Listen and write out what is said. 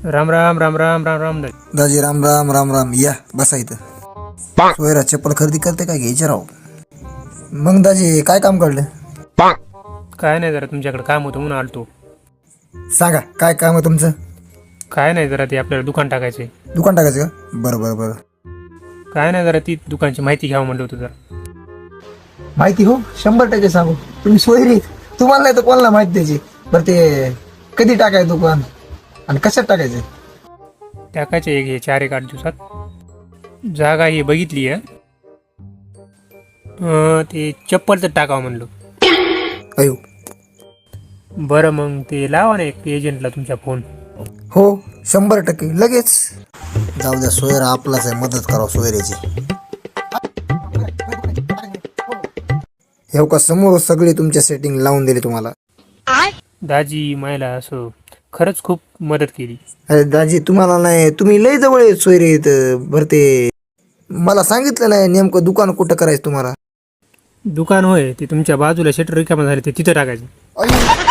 राम राम राम राम राम राम दाजी राम राम राम राम या बसा इथं. सोयरा चप्पल खरेदी करते काय घ्यायचे राव. मग दाजी काय काम काढलं? काय नाही, जरा तुमच्याकडे काम होतं म्हणून आलतो. सांगा काय काम आहे तुमचं? काय नाही, जरा ते आपल्याला दुकान टाकायचे. दुकान टाकायचं का? बरं बरं बरं. काय नाही, जरा ती दुकानची माहिती घ्यावं म्हणलं होतं जरा. माहिती हो 100% सांगू. तुम्ही सोयरी तुम्हाला नाही तर कोणाला माहिती द्यायची. बरं ते कधी टाकायचं दुकान आणि कशात टाकायचं? टाकायचे एक हे 4-1 दिवसात. जागा ही बघितली आहे. ते चप्पलचं टाकावं म्हणलं. अयो बरं, मग ते लावा ना एक एजंटला तुमच्या फोन. हो 100% लगेच. जाऊ द्या सोयरा आपलाच आहे, मदत करावं सोयऱ्याची. हे का समोर सगळे तुमच्या सेटिंग लावून दिले तुम्हाला. दाजी मायला असं खरंच खूप मदत केली. अरे दाजी तुम्हाला नाही, तुम्ही लय जवळ आहे सोयरे इथं. बरं ते मला सांगितलं नाही नेमकं दुकान कुठं करायचं तुम्हाला. दुकान होय, ते तुमच्या बाजूला शटर रिकामं झाले ते तिथं टाकायचं. अयो.